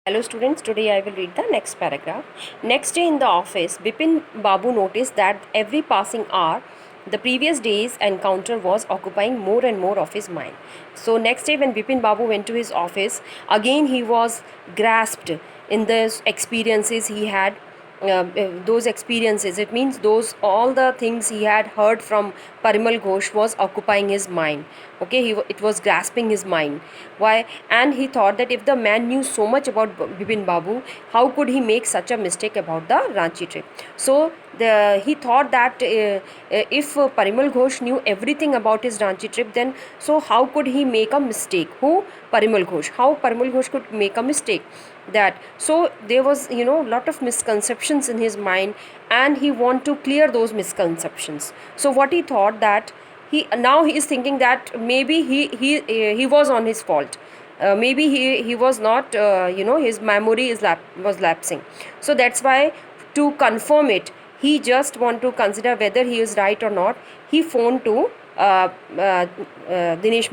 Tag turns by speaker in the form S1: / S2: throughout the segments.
S1: Hello students, today I will read the next paragraph. Next day in the office, Bipin Babu noticed that every passing hour, the previous day's encounter was occupying more and more of his mind. So next day when Bipin Babu went to his office, again he was grasped in the experiences he had those experiences. It means those all the things he had heard from Parimal Ghosh was occupying his mind. Okay, it was grasping his mind. Why? And he thought that if the man knew so much about Bipin Babu, how could he make such a mistake about the Ranchi trip? So he thought that if Parimal Ghosh knew everything about his Ranchi trip, then so how could he make a mistake? Who? Parimal Ghosh. How Parimal Ghosh could make a mistake? That so there was lot of misconceptions in his mind, and he want to clear those misconceptions. So what he thought that he is thinking that maybe he was on his fault. Maybe he was not his memory was lapsing. So that's why, to confirm it, he just want to consider whether he is right or not. He phoned to Dinesh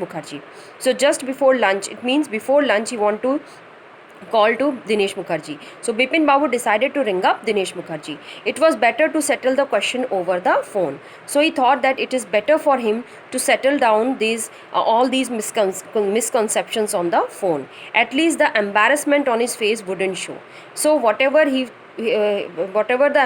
S1: Mukherjee. So just before lunch, it means before lunch, he want to call to Dinesh Mukherjee. So Bipin Babu decided to ring up Dinesh Mukherjee. It was better to settle the question over the phone. So he thought that it is better for him to settle down these all these misconceptions on the phone. At least the embarrassment on his face wouldn't show. So whatever the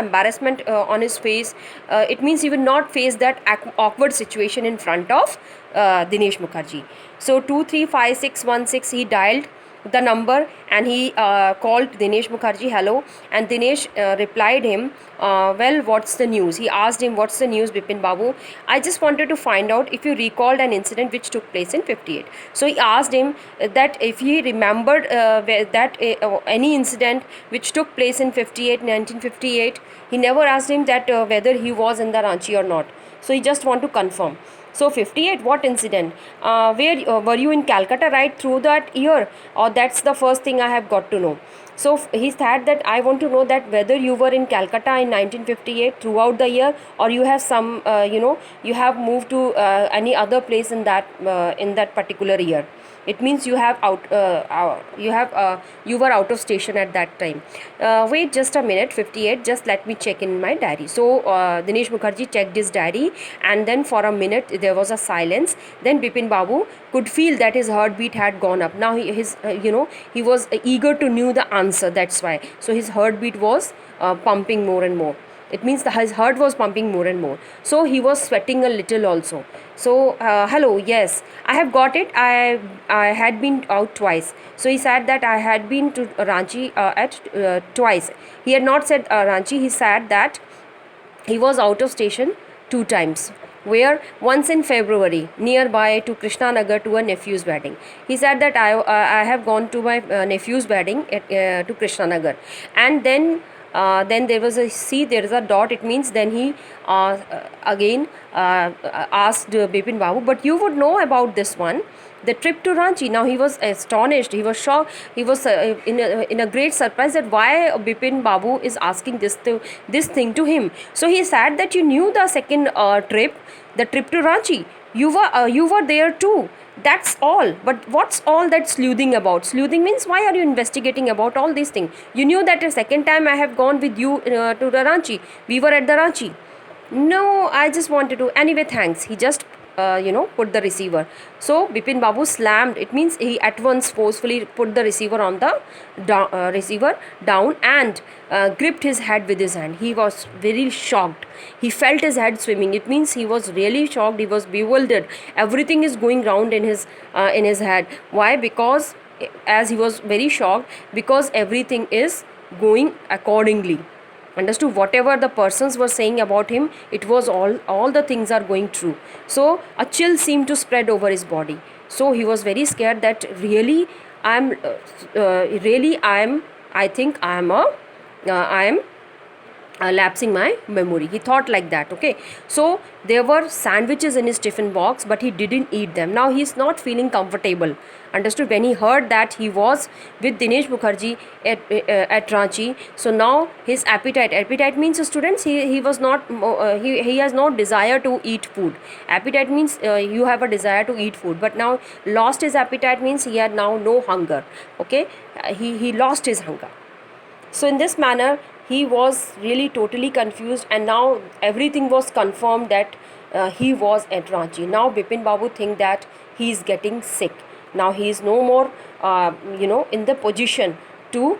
S1: embarrassment on his face, it means he will not face that awkward situation in front of Dinesh Mukherjee. So 235616 he dialed the number, and he called Dinesh Mukherjee. Hello. And Dinesh replied him, well, what's the news? He asked him, what's the news, Bipin Babu? I just wanted to find out if you recalled an incident which took place in 58. So he asked him that if he remembered any incident which took place in 1958. He never asked him that whether he was in the Ranchi or not. So he just want to confirm. So 58, what incident? Where were you in Calcutta right through that year? Or that's the first thing I have got to know. So he said that I want to know that whether you were in Calcutta in 1958 throughout the year, or you have some you have moved to any other place in that particular year. It means you have you were out of station at that time. Wait just a minute, 58, just let me check in my diary. So Dinesh Mukherjee checked his diary, and then for a minute there was a silence. Then Bipin Babu could feel that his heartbeat had gone up. Now he was eager to know the answer. That's why. So his heartbeat was pumping more and more. It means his heart was pumping more and more. So he was sweating a little also. So hello, yes, I have got it. I had been out twice. So he said that I had been to Ranchi at twice. He had not said Ranchi. He said that he was out of station 2 times. Where? Once in February, nearby to Krishnanagar, to a nephew's wedding. He said that I have gone to my nephew's wedding to Krishnanagar, and then there was there is a dot. It means then he again asked Bipin Babu, but you would know about this one, the trip to Ranchi. Now he was astonished, he was shocked, he was in a great surprise that why Bipin Babu is asking this thing to him. So he said that you knew the second trip, the trip to Ranchi. You were there too. That's all. But what's all that sleuthing about? Sleuthing means why are you investigating about all these things? You knew that the second time I have gone with you to the Ranchi. We were at the Ranchi. No, I just wanted to. Anyway, thanks. He just put the receiver. So Bipin Babu slammed. It means he at once forcefully put the receiver on the receiver down, and gripped his head with his hand. He was very shocked. He felt his head swimming. It means he was really shocked. He was bewildered. Everything is going round in his head. Why? Because as he was very shocked, because everything is going accordingly. Understood? Whatever the persons were saying about him, it was all the things are going true. So a chill seemed to spread over his body. So he was very scared that really I think I am lapsing my memory. He thought like that. Okay, so there were sandwiches in his tiffin box, but he didn't eat them. Now he's not feeling comfortable. Understood? When he heard that he was with Dinesh Mukherjee at Ranchi, so now his appetite means, students, he was not he has no desire to eat food. Appetite means you have a desire to eat food, but now lost his appetite means he had now no hunger. Okay, he lost his hunger. So in this manner, he was really totally confused, and now everything was confirmed that he was at Ranchi. Now Bipin Babu think that he is getting sick. Now he is no more, in the position to,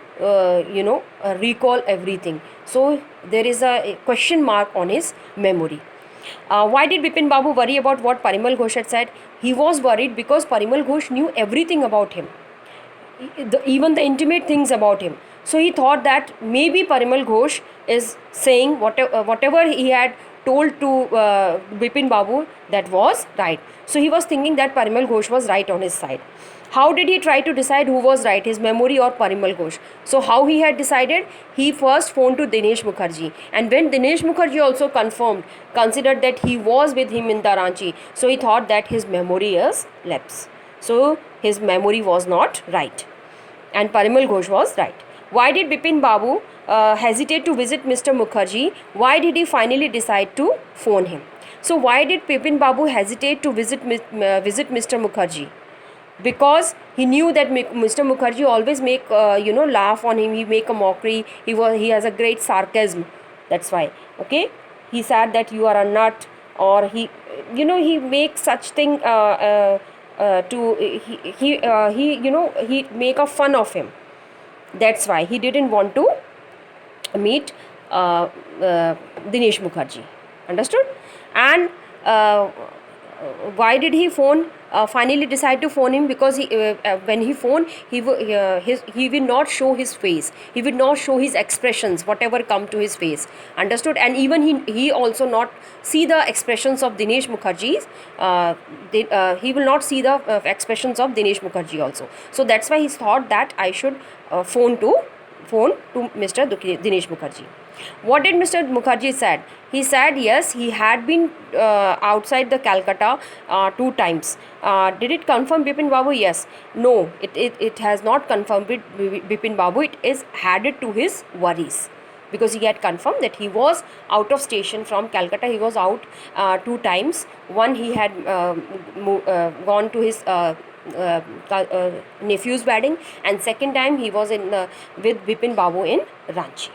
S1: recall everything. So there is a question mark on his memory. Why did Bipin Babu worry about what Parimal Ghosh had said? He was worried because Parimal Ghosh knew everything about him, even the intimate things about him. So he thought that maybe Parimal Ghosh is saying whatever he had told to Bipin Babu, that was right. So he was thinking that Parimal Ghosh was right on his side. How did he try to decide who was right, his memory or Parimal Ghosh? So how he had decided? He first phoned to Dinesh Mukherjee, and when Dinesh Mukherjee also considered that he was with him in the Ranchi, so he thought that his memory is lapse. So his memory was not right, and Parimal Ghosh was right. Why did Bipin Babu hesitate to visit Mr. Mukherjee? Why did he finally decide to phone him? So why did Bipin Babu hesitate to visit Mr. Mukherjee? Because he knew that Mr. Mukherjee always make laugh on him. He make a mockery. He has a great sarcasm. That's why. Okay, he said that you are a nut, or he makes such thing to he make a fun of him. That's why he didn't want to meet Dinesh Mukherjee. Understood? And why did he finally decide to phone him? Because when he phoned, he will not show his face. He will not show his expressions, whatever come to his face. Understood? And even he also not see the expressions of Dinesh Mukherjee. He will not see the expressions of Dinesh Mukherjee also. So that's why he thought that I should phone to Mr. Dinesh Mukherjee. What did Mr. Mukherjee said? He said yes, he had been outside the Calcutta 2 times. Did it confirm Bipin Babu? Yes. No, it has not confirmed Bipin Babu. It is added to his worries, because he had confirmed that he was out of station from Calcutta. He was out 2 times. One, he had gone to his nephew's wedding, and second time he was with Bipin Babu in Ranchi.